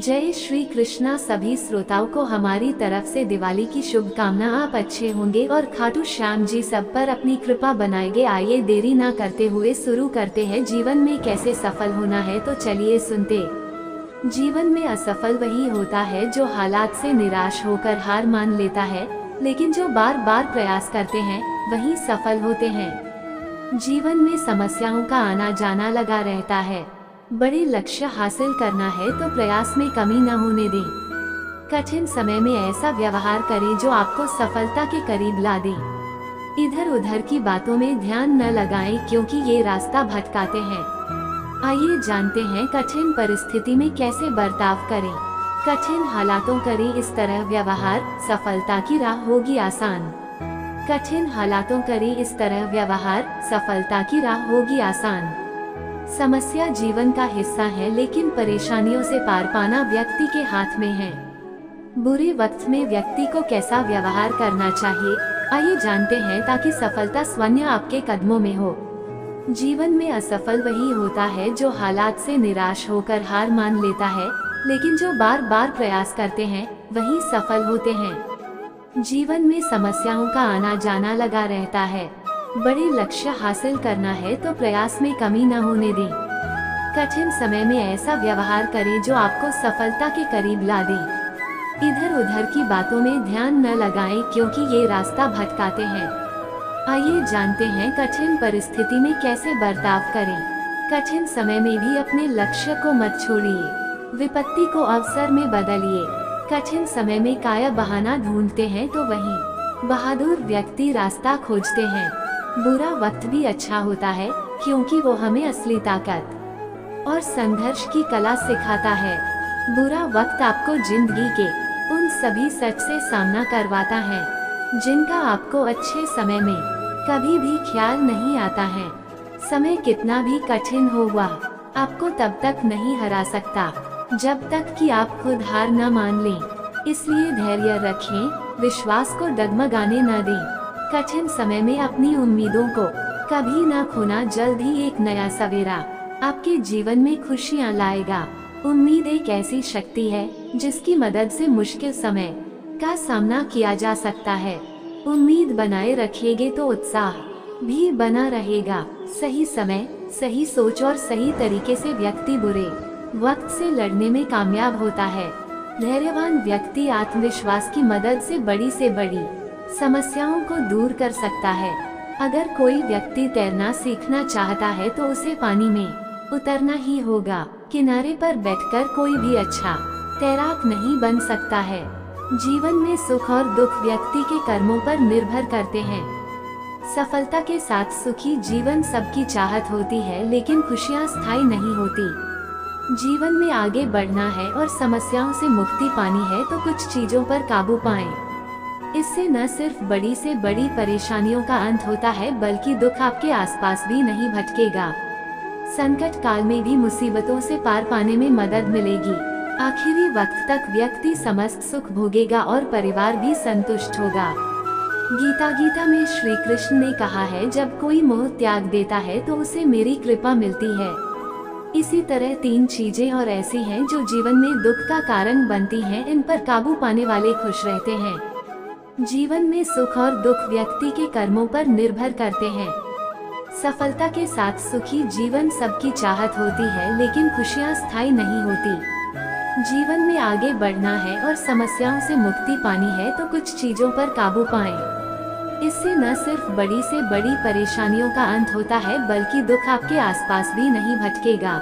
जय श्री कृष्णा। सभी श्रोताओं को हमारी तरफ से दिवाली की शुभकामना। आप अच्छे होंगे और खाटू श्याम जी सब पर अपनी कृपा बनाएंगे। आइए देरी ना करते हुए शुरू करते हैं। जीवन में कैसे सफल होना है तो चलिए सुनते। जीवन में असफल वही होता है जो हालात से निराश होकर हार मान लेता है, लेकिन जो बार बार प्रयास करते हैं वही सफल होते हैं। जीवन में समस्याओं का आना जाना लगा रहता है। बड़े लक्ष्य हासिल करना है तो प्रयास में कमी न होने दें। कठिन समय में ऐसा व्यवहार करें जो आपको सफलता के करीब ला दे। इधर उधर की बातों में ध्यान न लगाएं क्योंकि ये रास्ता भटकाते हैं। आइए जानते हैं कठिन परिस्थिति में कैसे बर्ताव करें। कठिन हालातों करें इस तरह व्यवहार, सफलता की राह होगी आसान। कठिन हालातों करें इस तरह व्यवहार, सफलता की राह होगी आसान। समस्या जीवन का हिस्सा है, लेकिन परेशानियों से पार पाना व्यक्ति के हाथ में है। बुरे वक्त में व्यक्ति को कैसा व्यवहार करना चाहिए, आइए जानते हैं ताकि सफलता स्वयं आपके कदमों में हो। जीवन में असफल वही होता है जो हालात से निराश होकर हार मान लेता है, लेकिन जो बार बार प्रयास करते हैं वही सफल होते हैं। जीवन में समस्याओं का आना जाना लगा रहता है। बड़े लक्ष्य हासिल करना है तो प्रयास में कमी न होने दें। कठिन समय में ऐसा व्यवहार करें जो आपको सफलता के करीब ला दे। इधर उधर की बातों में ध्यान न लगाएं क्योंकि ये रास्ता भटकाते हैं। आइए जानते हैं कठिन परिस्थिति में कैसे बर्ताव करें। कठिन समय में भी अपने लक्ष्य को मत छोड़िए, विपत्ति को अवसर में बदलिए। कठिन समय में काया बहाना ढूंढते हैं तो वही बहादुर व्यक्ति रास्ता खोजते हैं। बुरा वक्त भी अच्छा होता है क्योंकि वो हमें असली ताकत और संघर्ष की कला सिखाता है। बुरा वक्त आपको जिंदगी के उन सभी सच से सामना करवाता है जिनका आपको अच्छे समय में कभी भी ख्याल नहीं आता है। समय कितना भी कठिन हो वह आपको तब तक नहीं हरा सकता जब तक कि आप खुद हार न मान लें। इसलिए धैर्य रखें, विश्वास को डगमगाने न दें। कठिन समय में अपनी उम्मीदों को कभी न खोना। जल्द ही एक नया सवेरा आपके जीवन में खुशियां लाएगा। उम्मीद एक ऐसी शक्ति है जिसकी मदद से मुश्किल समय का सामना किया जा सकता है। उम्मीद बनाए रखिएगा तो उत्साह भी बना रहेगा। सही समय, सही सोच और सही तरीके से व्यक्ति बुरे वक्त से लड़ने में कामयाब होता है। धैर्यवान व्यक्ति आत्मविश्वास की मदद से बड़ी समस्याओं को दूर कर सकता है। अगर कोई व्यक्ति तैरना सीखना चाहता है तो उसे पानी में उतरना ही होगा। किनारे पर बैठकर कोई भी अच्छा तैराक नहीं बन सकता है। जीवन में सुख और दुख व्यक्ति के कर्मों पर निर्भर करते हैं। सफलता के साथ सुखी जीवन सबकी चाहत होती है, लेकिन खुशियां स्थायी नहीं होती। जीवन में आगे बढ़ना है और समस्याओं से मुक्ति पानी है तो कुछ चीजों पर काबू पाएं। इससे न सिर्फ बड़ी से बड़ी परेशानियों का अंत होता है, बल्कि दुख आपके आसपास भी नहीं भटकेगा। संकट काल में भी मुसीबतों से पार पाने में मदद मिलेगी। आखिरी वक्त तक व्यक्ति समस्त सुख भोगेगा और परिवार भी संतुष्ट होगा। गीता में श्री कृष्ण ने कहा है, जब कोई मोह त्याग देता है तो उसे मेरी कृपा मिलती है। इसी तरह 3 चीजें और ऐसी हैं जो जीवन में दुख का कारण बनती हैं। इन पर काबू पाने वाले खुश रहते हैं। जीवन में सुख और दुख व्यक्ति के कर्मों पर निर्भर करते हैं। सफलता के साथ सुखी जीवन सबकी चाहत होती है, लेकिन खुशियां स्थायी नहीं होती। जीवन में आगे बढ़ना है और समस्याओं से मुक्ति पानी है तो कुछ चीजों पर काबू पाएं। इससे न सिर्फ बड़ी से बड़ी परेशानियों का अंत होता है, बल्कि दुख आपके आसपास भी नहीं भटकेगा।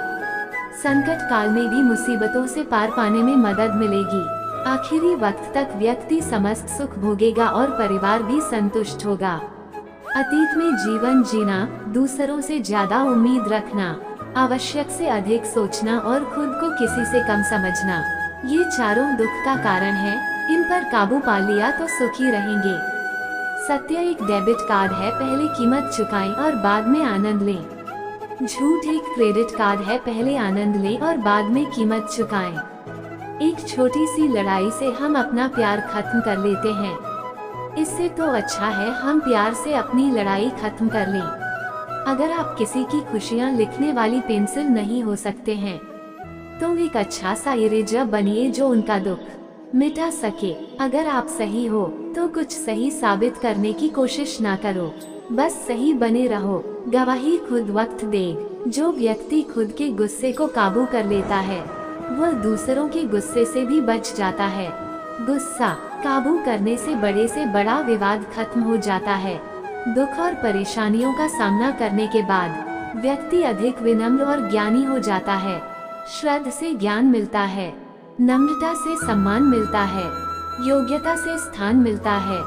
संकट काल में भी मुसीबतों से पार पाने में मदद मिलेगी। आखिरी वक्त तक व्यक्ति समस्त सुख भोगेगा और परिवार भी संतुष्ट होगा। अतीत में जीवन जीना, दूसरों से ज्यादा उम्मीद रखना, आवश्यक से अधिक सोचना और खुद को किसी से कम समझना, ये चारों दुख का कारण है। इन पर काबू पा लिया तो सुखी रहेंगे। सत्य एक डेबिट कार्ड है, पहले कीमत चुकाएं और बाद में आनंद लें। झूठ एक क्रेडिट कार्ड है, पहले आनंद लें और बाद में कीमत चुकाएं। एक छोटी सी लड़ाई से हम अपना प्यार खत्म कर लेते हैं। इससे तो अच्छा है हम प्यार से अपनी लड़ाई खत्म कर लें। अगर आप किसी की खुशियां लिखने वाली पेंसिल नहीं हो सकते हैं तो एक अच्छा सा इरेजर बनिए जो उनका दुख मिटा सके। अगर आप सही हो तो कुछ सही साबित करने की कोशिश ना करो, बस सही बने रहो। गवाही खुद वक्त दे। जो व्यक्ति खुद के गुस्से को काबू कर लेता है वह दूसरों के गुस्से से भी बच जाता है। गुस्सा काबू करने से बड़ा विवाद खत्म हो जाता है। दुख और परेशानियों का सामना करने के बाद व्यक्ति अधिक विनम्र और ज्ञानी हो जाता है। श्रद्धा से ज्ञान मिलता है, नम्रता से सम्मान मिलता है, योग्यता से स्थान मिलता है।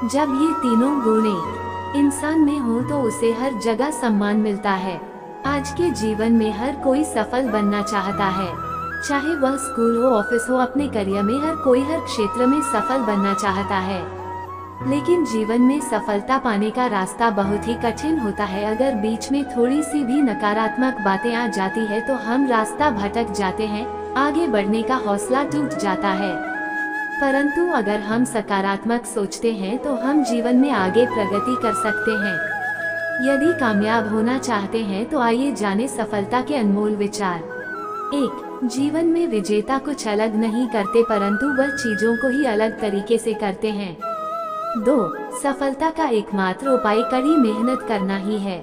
जब ये तीनों गुण इंसान में हो तो उसे हर जगह सम्मान मिलता है। आज के जीवन में हर कोई सफल बनना चाहता है, चाहे वह स्कूल हो, ऑफिस हो, अपने करियर में हर कोई हर क्षेत्र में सफल बनना चाहता है। लेकिन जीवन में सफलता पाने का रास्ता बहुत ही कठिन होता है। अगर बीच में थोड़ी सी भी नकारात्मक बातें आ जाती है तो हम रास्ता भटक जाते हैं, आगे बढ़ने का हौसला टूट जाता है। परंतु अगर हम सकारात्मक सोचते हैं तो हम जीवन में आगे प्रगति कर सकते हैं। यदि कामयाब होना चाहते हैं तो आइए जाने सफलता के अनमोल विचार। 1. जीवन में विजेता कुछ अलग नहीं करते परंतु वह चीजों को ही अलग तरीके से करते हैं। 2. सफलता का एकमात्र उपाय कड़ी मेहनत करना ही है।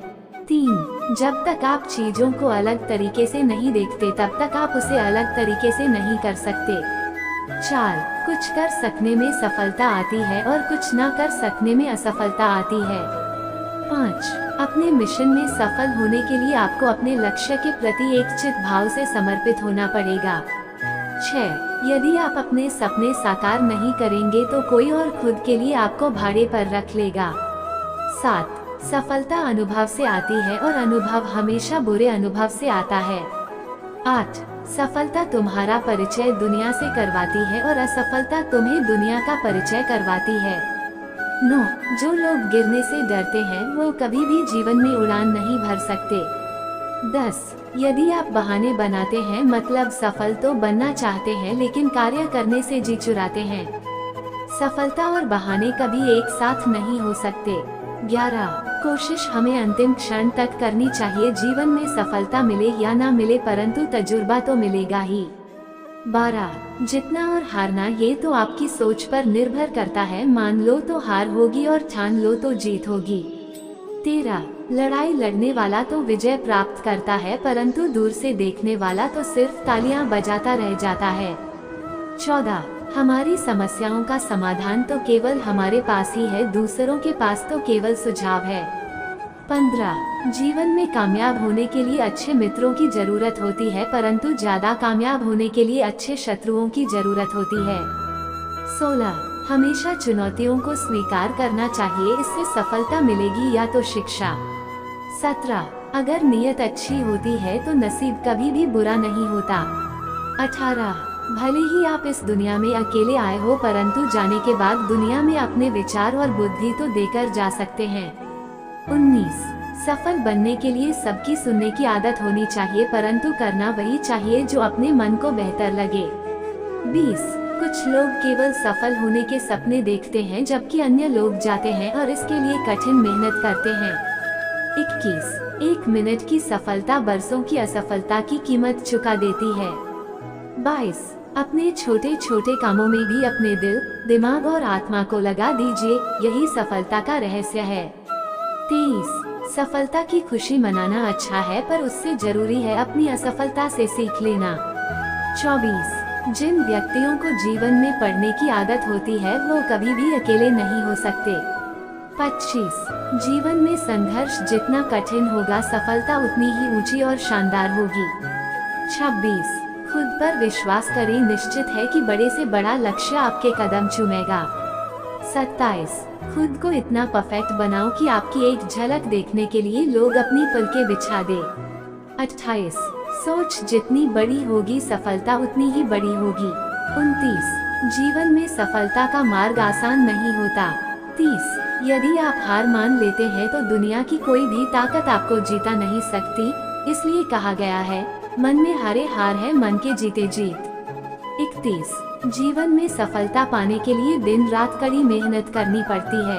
3. जब तक आप चीजों को अलग तरीके से नहीं देखते तब तक आप उसे अलग तरीके से नहीं कर सकते। 4. कुछ कर सकने में सफलता आती है और कुछ ना कर सकने में असफलता आती है। 5. अपने मिशन में सफल होने के लिए आपको अपने लक्ष्य के प्रति एक चित भाव से समर्पित होना पड़ेगा। 6. यदि आप अपने सपने साकार नहीं करेंगे तो कोई और खुद के लिए आपको भाड़े पर रख लेगा। 7. सफलता अनुभव से आती है और अनुभव हमेशा बुरे अनुभव से आता है। 8. सफलता तुम्हारा परिचय दुनिया से करवाती है और असफलता तुम्हें दुनिया का परिचय करवाती है। 9. जो लोग गिरने से डरते हैं वो कभी भी जीवन में उड़ान नहीं भर सकते। 10. यदि आप बहाने बनाते हैं मतलब सफल तो बनना चाहते हैं लेकिन कार्य करने से जी चुराते हैं। सफलता और बहाने कभी एक साथ नहीं हो सकते। 11. कोशिश हमें अंतिम क्षण तक करनी चाहिए। जीवन में सफलता मिले या ना मिले परंतु तजुर्बा तो मिलेगा ही। 12. जितना और हारना ये तो आपकी सोच पर निर्भर करता है। मान लो तो हार होगी और ठान लो तो जीत होगी। 13. लड़ाई लड़ने वाला तो विजय प्राप्त करता है परंतु दूर से देखने वाला तो सिर्फ तालियां बजाता रह जाता है। 14. हमारी समस्याओं का समाधान तो केवल हमारे पास ही है, दूसरों के पास तो केवल सुझाव है। 15. जीवन में कामयाब होने के लिए अच्छे मित्रों की जरूरत होती है परंतु ज्यादा कामयाब होने के लिए अच्छे शत्रुओं की जरूरत होती है। 16. हमेशा चुनौतियों को स्वीकार करना चाहिए, इससे सफलता मिलेगी या तो शिक्षा। 17. अगर नीयत अच्छी होती है तो नसीब कभी भी बुरा नहीं होता। 18. भले ही आप इस दुनिया में अकेले आए हो परंतु जाने के बाद दुनिया में अपने विचार और बुद्धि तो देकर जा सकते हैं। 19. सफल बनने के लिए सबकी सुनने की आदत होनी चाहिए परंतु करना वही चाहिए जो अपने मन को बेहतर लगे। 20. कुछ लोग केवल सफल होने के सपने देखते हैं जबकि अन्य लोग जाते हैं और इसके लिए कठिन मेहनत करते हैं। 21. 1 मिनट की सफलता बरसों की असफलता की कीमत चुका देती है। 22. अपने छोटे छोटे कामों में भी अपने दिल, दिमाग और आत्मा को लगा दीजिए, यही सफलता का रहस्य है। 23. सफलता की खुशी मनाना अच्छा है पर उससे जरूरी है अपनी असफलता से सीख लेना। 24. जिन व्यक्तियों को जीवन में पढ़ने की आदत होती है वो कभी भी अकेले नहीं हो सकते। 25. जीवन में संघर्ष जितना कठिन होगा सफलता उतनी ही ऊंची और शानदार होगी। 26. खुद पर विश्वास करें, निश्चित है कि बड़े से बड़ा लक्ष्य आपके कदम चूमेगा। 27. खुद को इतना परफेक्ट बनाओ कि आपकी एक झलक देखने के लिए लोग अपनी पलकें बिछा दे। 28. सोच जितनी बड़ी होगी सफलता उतनी ही बड़ी होगी। 29. जीवन में सफलता का मार्ग आसान नहीं होता। 30. यदि आप हार मान लेते हैं तो दुनिया की कोई भी ताकत आपको जीता नहीं सकती, इसलिए कहा गया है मन में हारे हार है, मन के जीते जीत। 31. जीवन में सफलता पाने के लिए दिन रात कड़ी मेहनत करनी पड़ती है।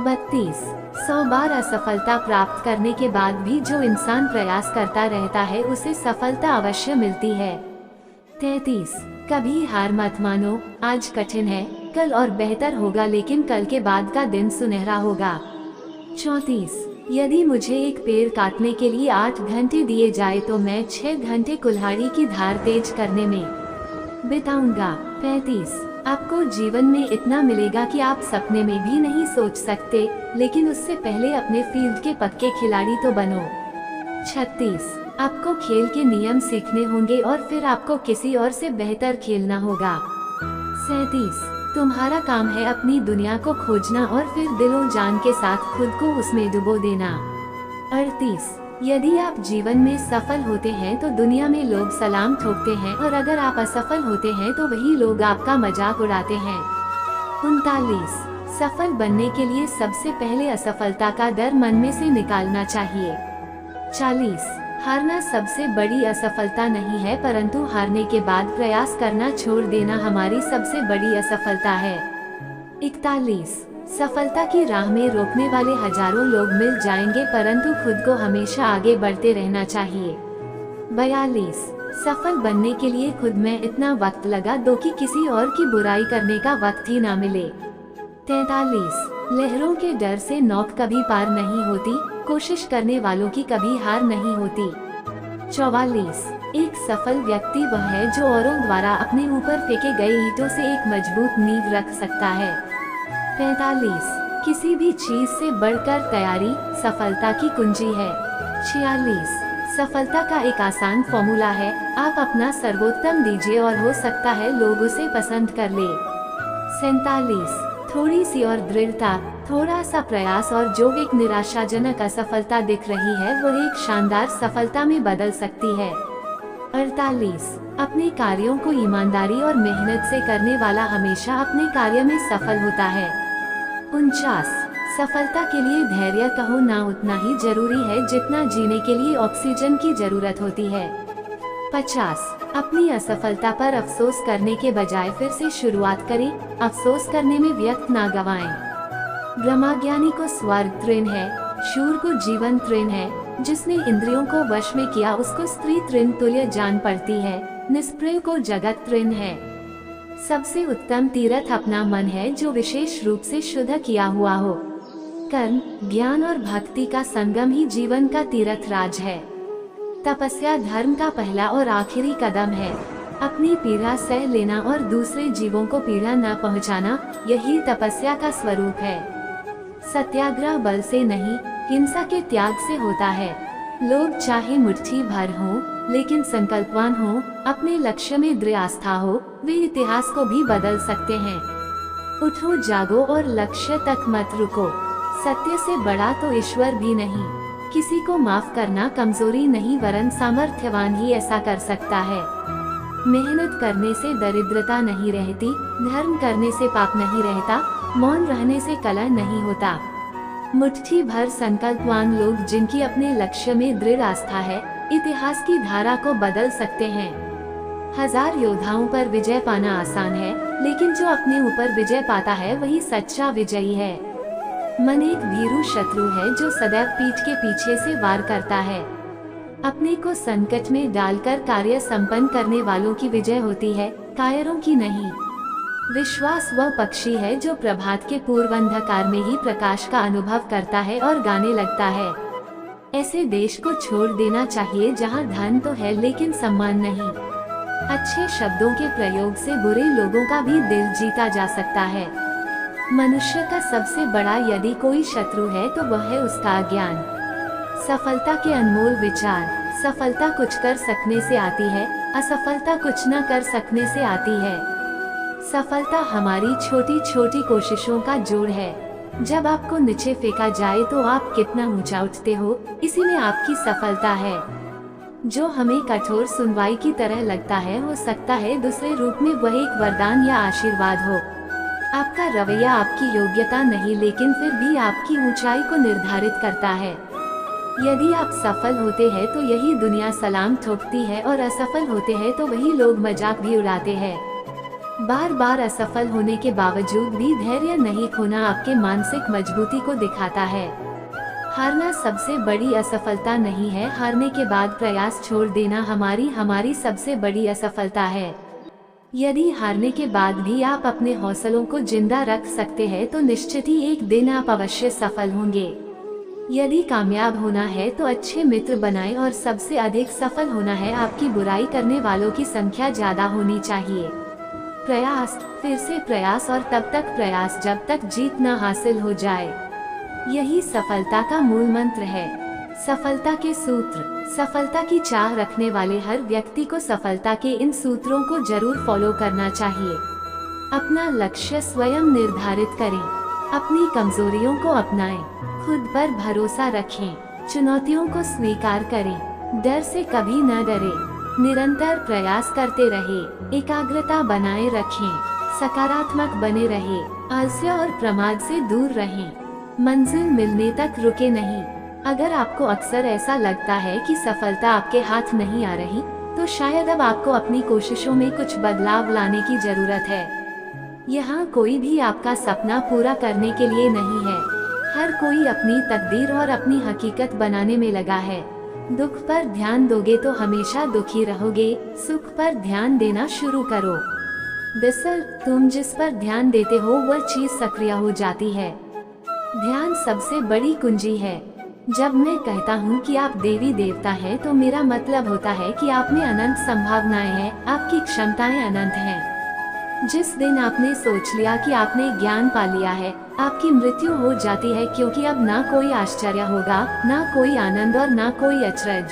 32. 100 बार असफलता प्राप्त करने के बाद भी जो इंसान प्रयास करता रहता है उसे सफलता अवश्य मिलती है। 33, कभी हार मत मानो, आज कठिन है, कल और बेहतर होगा, लेकिन कल के बाद का दिन सुनहरा होगा। 34, यदि मुझे एक पेड़ काटने के लिए 8 घंटे दिए जाए तो मैं 6 घंटे कुल्हाड़ी की धार तेज करने में बिताऊंगा। 35, आपको जीवन में इतना मिलेगा कि आप सपने में भी नहीं सोच सकते, लेकिन उससे पहले अपने फील्ड के पक्के खिलाड़ी तो बनो। 36, आपको खेल के नियम सीखने होंगे और फिर आपको किसी और से बेहतर खेलना होगा। 37, तुम्हारा काम है अपनी दुनिया को खोजना और फिर दिलो जान के साथ खुद को उसमें डुबो देना। 38, यदि आप जीवन में सफल होते हैं तो दुनिया में लोग सलाम ठोकते हैं, और अगर आप असफल होते हैं तो वही लोग आपका मजाक उड़ाते हैं। 39, सफल बनने के लिए सबसे पहले असफलता का डर मन में से निकालना चाहिए। 40, हारना सबसे बड़ी असफलता नहीं है, परंतु हारने के बाद प्रयास करना छोड़ देना हमारी सबसे बड़ी असफलता है। 41, सफलता की राह में रोकने वाले हजारों लोग मिल जाएंगे, परंतु खुद को हमेशा आगे बढ़ते रहना चाहिए। 42, सफल बनने के लिए खुद में इतना वक्त लगा दो कि किसी और की बुराई करने का वक्त ही ना मिले। 43, लहरों के डर से नौक कभी पार नहीं होती, कोशिश करने वालों की कभी हार नहीं होती। 44, एक सफल व्यक्ति वह है जो औरों द्वारा अपने ऊपर फेंके गए ईंटों से एक मजबूत नींव रख सकता है। 45, किसी भी चीज से बढ़कर तैयारी सफलता की कुंजी है। 46, सफलता का एक आसान फॉर्मूला है, आप अपना सर्वोत्तम दीजिए और हो सकता है लोग उसे पसंद कर ले। 47, थोड़ी सी और दृढ़ता, थोड़ा सा प्रयास और जो एक निराशाजनक असफलता दिख रही है वो एक शानदार सफलता में बदल सकती है। 48, अपने कार्यों को ईमानदारी और मेहनत से करने वाला हमेशा अपने कार्य में सफल होता है। 49, सफलता के लिए धैर्य कहो ना उतना ही जरूरी है जितना जीने के लिए ऑक्सीजन की जरूरत होती है। 50, अपनी असफलता पर अफसोस करने के बजाय फिर से शुरुआत करें, अफसोस करने में व्यक्त ना गवाएं। ब्रह्मज्ञानी को स्वर्ग तृण है, शूर को जीवन तृण है, जिसने इंद्रियों को वश में किया उसको स्त्री तृण तुल्य जान पड़ती है, निष्प्रिय को जगत तृण है। सबसे उत्तम तीर्थ अपना मन है जो विशेष रूप से शुद्ध किया हुआ हो। कर्म, ज्ञान और भक्ति का संगम ही जीवन का तीर्थ राज है। तपस्या धर्म का पहला और आखिरी कदम है। अपनी पीड़ा सह लेना और दूसरे जीवों को पीड़ा न पहुंचाना, यही तपस्या का स्वरूप है। सत्याग्रह बल से नहीं, हिंसा के त्याग से होता है। लोग चाहे मुट्ठी भर हों, लेकिन संकल्पवान हों, अपने लक्ष्य में दृढ़ आस्था हो, वे इतिहास को भी बदल सकते हैं। उठो जागो और लक्ष्य तक मत रुको। सत्य से बड़ा तो ईश्वर भी नहीं। किसी को माफ करना कमजोरी नहीं वरन सामर्थ्यवान ही ऐसा कर सकता है। मेहनत करने से दरिद्रता नहीं रहती, धर्म करने से पाप नहीं रहता, मौन रहने से कलह नहीं होता। मुट्ठी भर संकल्पवान लोग जिनकी अपने लक्ष्य में दृढ़ आस्था है, इतिहास की धारा को बदल सकते हैं। 1000 योद्धाओं पर विजय पाना आसान है, लेकिन जो अपने ऊपर विजय पाता है वही सच्चा विजयी है। मन एक भीरू शत्रु है जो सदैव पीठ के पीछे से वार करता है। अपने को संकट में डालकर कार्य संपन्न करने वालों की विजय होती है, कायरों की नहीं। विश्वास वह पक्षी है जो प्रभात के पूर्व अंधकार में ही प्रकाश का अनुभव करता है और गाने लगता है। ऐसे देश को छोड़ देना चाहिए जहां धन तो है लेकिन सम्मान नहीं। अच्छे शब्दों के प्रयोग से बुरे लोगों का भी दिल जीता जा सकता है। मनुष्य का सबसे बड़ा यदि कोई शत्रु है तो वह है उसका अज्ञान। सफलता के अनमोल विचार। सफलता कुछ कर सकने से आती है, असफलता कुछ न कर सकने से आती है। सफलता हमारी छोटी छोटी कोशिशों का जोड़ है। जब आपको नीचे फेंका जाए तो आप कितना ऊंचा उठते हो, इसी में आपकी सफलता है। जो हमें कठोर सुनवाई की तरह लगता है, हो सकता है दूसरे रूप में वह एक वरदान या आशीर्वाद हो। आपका रवैया आपकी योग्यता नहीं, लेकिन फिर भी आपकी ऊंचाई को निर्धारित करता है। यदि आप सफल होते हैं तो यही दुनिया सलाम ठोकती है, और असफल होते हैं तो वही लोग मजाक भी उड़ाते हैं। बार बार असफल होने के बावजूद भी धैर्य नहीं खोना आपके मानसिक मजबूती को दिखाता है। हारना सबसे बड़ी असफलता नहीं है, हारने के बाद प्रयास छोड़ देना हमारी सबसे बड़ी असफलता है। यदि हारने के बाद भी आप अपने हौसलों को जिंदा रख सकते हैं तो निश्चित ही एक दिन आप अवश्य सफल होंगे। यदि कामयाब होना है तो अच्छे मित्र बनाएं और सबसे अधिक सफल होना है आपकी बुराई करने वालों की संख्या ज्यादा होनी चाहिए। प्रयास, फिर से प्रयास और तब तक प्रयास जब तक जीत न हासिल हो जाए। यही सफलता का मूल मंत्र है। सफलता के सूत्र। सफलता की चाह रखने वाले हर व्यक्ति को सफलता के इन सूत्रों को जरूर फॉलो करना चाहिए। अपना लक्ष्य स्वयं निर्धारित करें, अपनी कमजोरियों को अपनाएं, खुद पर भरोसा रखें, चुनौतियों को स्वीकार करें, डर से कभी न डरें, निरंतर प्रयास करते रहे, एकाग्रता बनाए रखें, सकारात्मक बने रहे, आलस्य और प्रमाद से दूर रहें, मंजिल मिलने तक रुके नहीं। अगर आपको अक्सर ऐसा लगता है कि सफलता आपके हाथ नहीं आ रही, तो शायद अब आपको अपनी कोशिशों में कुछ बदलाव लाने की जरूरत है। यहाँ कोई भी आपका सपना पूरा करने के लिए नहीं है। हर कोई अपनी तकदीर और अपनी हकीकत बनाने में लगा है। दुख पर ध्यान दोगे तो हमेशा दुखी रहोगे, सुख पर ध्यान देना शुरू करो। दरअसल तुम जिस पर ध्यान देते हो वह चीज सक्रिय हो जाती है। ध्यान सबसे बड़ी कुंजी है। जब मैं कहता हूँ कि आप देवी देवता हैं, तो मेरा मतलब होता है कि आप में अनंत संभावनाएं हैं, आपकी क्षमताएं अनंत हैं। जिस दिन आपने सोच लिया कि आपने ज्ञान पा लिया है, आपकी मृत्यु हो जाती है, क्योंकि अब ना कोई आश्चर्य होगा, ना कोई आनंद और ना कोई अचरज।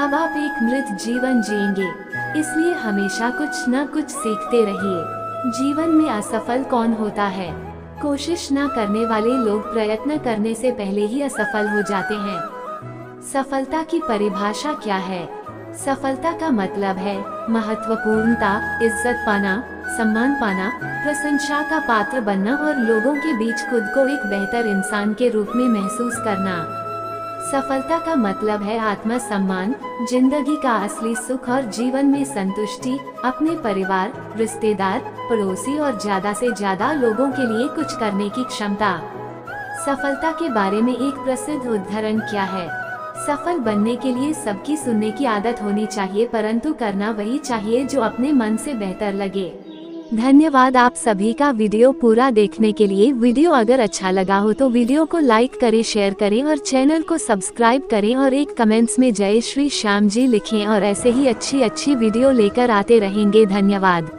अब आप एक मृत जीवन जिएंगे। इसलिए हमेशा कुछ न कुछ सीखते रहिए। जीवन में असफल कौन होता है? कोशिश न करने वाले लोग प्रयत्न करने से पहले ही असफल हो जाते हैं। सफलता की परिभाषा क्या है? सफलता का मतलब है महत्वपूर्णता, इज्जत पाना, सम्मान पाना, प्रशंसा का पात्र बनना और लोगों के बीच खुद को एक बेहतर इंसान के रूप में महसूस करना। सफलता का मतलब है आत्मसम्मान, जिंदगी का असली सुख और जीवन में संतुष्टि, अपने परिवार, रिश्तेदार, पड़ोसी और ज्यादा से ज्यादा लोगों के लिए कुछ करने की क्षमता। सफलता के बारे में एक प्रसिद्ध उदाहरण क्या है? सफल बनने के लिए सबकी सुनने की आदत होनी चाहिए, परंतु करना वही चाहिए जो अपने मन से बेहतर लगे। धन्यवाद आप सभी का वीडियो पूरा देखने के लिए। वीडियो अगर अच्छा लगा हो तो वीडियो को लाइक करें, शेयर करें और चैनल को सब्सक्राइब करें और एक कमेंट्स में जय श्री श्याम जी लिखें और ऐसे ही अच्छी वीडियो लेकर आते रहेंगे। धन्यवाद।